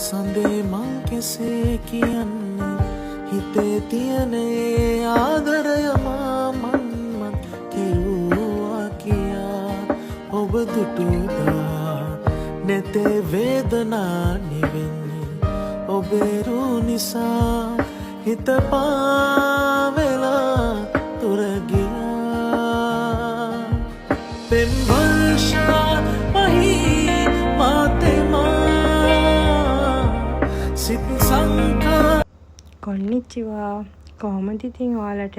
සඳේ මං කෙසේ කියන්නේ හිතේ තියෙන ආදරය මන්මත් කිව්වා කියා ඔබ දුටුදා නැතේ වේදනා නිවෙන්නේ ඔබේ රු නිසා හිත පාවෙලා තුර ගියා පෙම් වර්ෂා පහී මාතෙමා සිත් සංකා කොන්නිච්චිවා කොහොමද ඉතින් ඔයාලට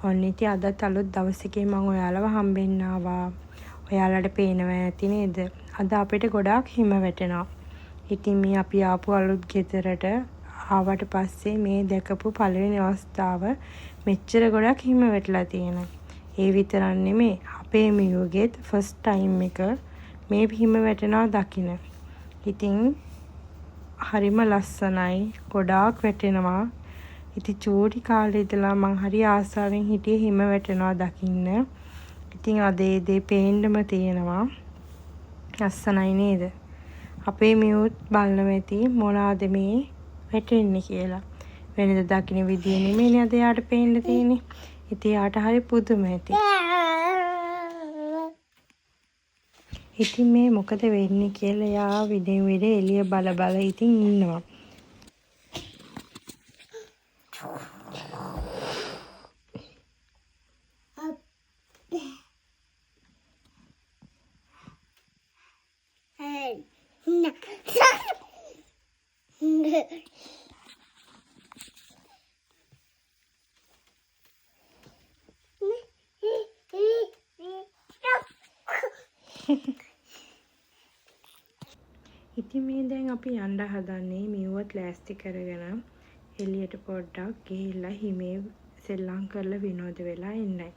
ඔන්න ඉතින් අදත් අලුත් දවසකේ මම ඔයාලව හම්බෙන්න ආවා. ඔයාලට පේනවා ඇති නේද? අද අපිට ගොඩාක් හිම වැටෙනවා. ඉතින් මේ අපි ආපු අලුත් ගෙදරට ආවට පස්සේ මේ දැකපු පළවෙනි අවස්ථාව මෙච්චර ගොඩක් හිම වැටලා තියෙනවා. ඒ විතරක් නෙමෙයි අපේ මියුගෙත් ෆස්ට් ටයිම් එක මේ හිම වැටෙනවා දකින්න. ඉතින් හරිම ලස්සනයි ගොඩාක් වැටෙනවා. ඉතින් චූටි කාලේ ඉඳලා මං හරි ආසාවෙන් හිටියේ හිම වැටෙනවා දකින්න. ඉතින් අද ඒ දේ පේන්නම තියෙනවා. ලස්සනයි නේද? අපේ මියුත් බලනවා ඇති මොනවාද මේ වැටෙන්නේ කියලා. වෙනද දකින්න විදිය නෙමෙයිනේ අද යාට පේන්න තියෙන්නේ. ඉතින් යාට හරි පුදුම ඇති. ඉතින් මේ මොකද වෙන්නේ කියලා යා විදෙන් විද එළිය බල බල ඉතින් ඉන්නවා. ඉතින් මේ දැන් අපි යන්න හදන්නේ මියුවත් ලෑස්ති කරගෙන එළියට පොඩ්ඩක් ගිහිල්ලා හිමේ සෙල්ලම් කරලා විනෝද වෙලා ඉන්නයි.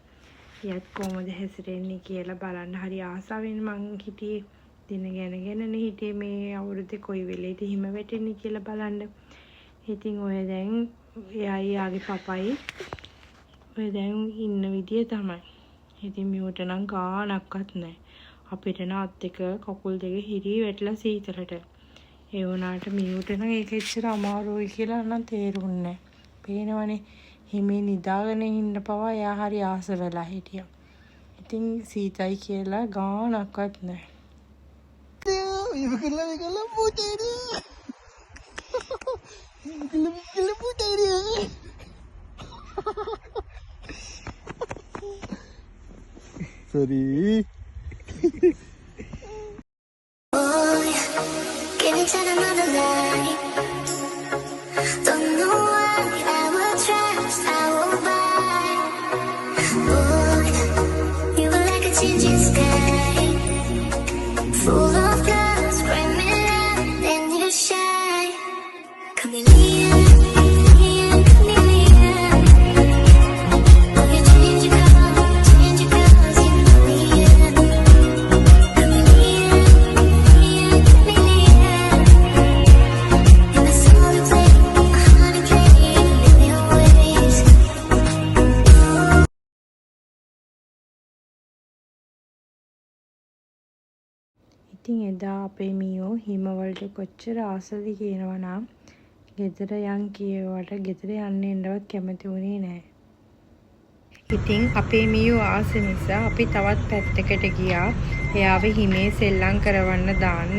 ඊයත් කොහොමද හැසිරෙන්නේ කියලා බලන්න හරි ආසාවෙන් මං හිටියේ. දින ගැනනේ හිටියේ මේ අවුරුද්දේ කොයි වෙලේද හිම වැටෙන්නේ කියලා බලන්න. ඉතින් ඔය දැන් එයාගේ පපයි ඔය දැන් ඉන්න විදිය තමයි. ඉතින් මියුට නම් ගානක්වත් නැහැ. අපිට නම් අත් දෙක කකුල් දෙක හිරි වැටලා සීතලට. ඒ වුණාට මියුට නම් ඒක එච්චර අමාරුයි කියලා නම් තේරුන්නේ නැහැ. පේනවනේ හිමේ නිදාගෙන ඉන්න පවා එයා හරි ආස වෙලා හිටියා. ඉතින් සීතයි කියලා ගානක්වත් නැහැ. ඉවකලා පුතේරි. ඉවකලා පුතේරි. Sorry. Can you tell another lie? Don't know why I will trust, I will buy. Boy, you were like a changing sky, full of colors, screaming out, then you shine. Chameleon, chameleon, chameleon. Oh, you change your colors in a million. Chameleon, chameleon, chameleon. In the summer we play a honey play a million ways. ඉතින් එදා අපේ මියෝ හිම වලට කොච්චර ආසද කියනවනම් ගෙදර යන් කියවට ගෙදර යන්න එන්නවත් කැමති වුණේ නැහැ. ඉතින් අපේ මියෝ ආස නිසා අපි තවත් පැත්තකට ගියා. එයාව හිමේ සෙල්ලම් කරවන්න දාන්න.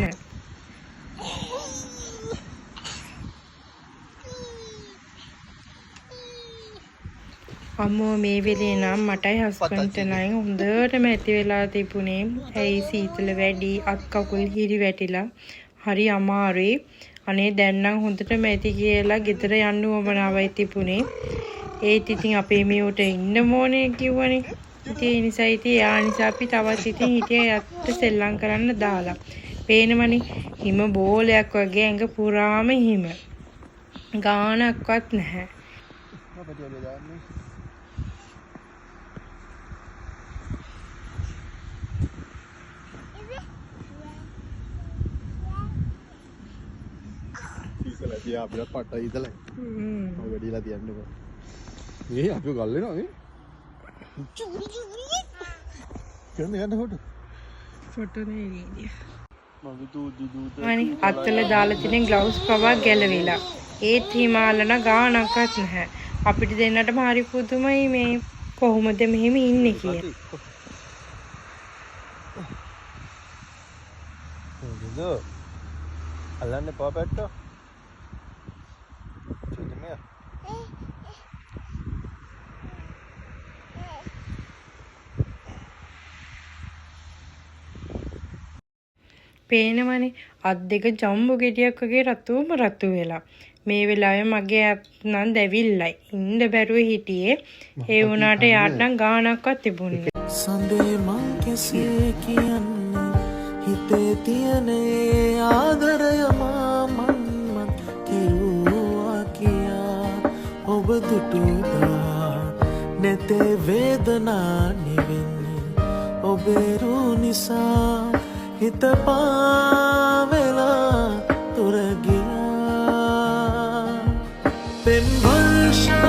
අම්මෝ මේ වෙලේ නම් මටයි හස්බන්ඩ්ට නයි හොඳටම ඇති වෙලා තිබුණේ. ඇයි සීතල වැඩි අත් කකුල් හිරි වැටිලා හරි අමාරුයි. අනේ දැන් නම් හොඳටම ඇති කියලා ගෙදර යන්න උවමනාවයි තිබුණේ. ඒත් ඉතින් අපේ මියුට ඉන්න ඕනේ කිව්වනේ. ඉතින් ඒ නිසා ඉතින් යා නිසා අපි තවත් ඉතින් හිටියේ යට සෙල්ලම් කරන්න දාලා. පේනවනේ හිම බෝලයක් වගේ ඇඟ පුරාම හිම. ගානක්වත් නැහැ. ඉතලා අපිට පට්ටයි ඉතලා. ඔය වැඩිලා තියන්නකෝ. මේ අපි ගල් වෙනවා මේ. චුරි චුරි. කරන්න ගන්න ෆොටෝ. ෆොටෝ නේ. අනේ අත්වල දාලා තියෙන ග්ලව්ස් පවා ගැලවිලා. ඒත් හිමාලන ගානක්වත් නැහැ. අපිට දෙන්නටම හරි පුදුමයි මේ කොහොමද මෙහෙම ඉන්නේ කියලා. Gitu. Alan ni Papa tu. Cuci ni. පේනවනේ අත් දෙක ජම්බෝ ගෙඩියක් වගේ රතුම රතු වෙලා. මේ වෙලාවේ මගේ අත් නම් දැවිල්ලයි. ඉන්න බැරුව හිටියේ. ඒ වුණාට යාට නම් ගානක්වත් තිබුණේ නැහැ. සඳේ මං කෙසේ කියන්නේ හිතේ තියෙන ආදරය මන්මත් කිව්වා කියා ඔබ දුටුදා නැතේ වේදනා නිවෙන්නේ ඔබේ රු නිසා හිත පාවෙලා තුර ගියා පෙම් වර්ෂා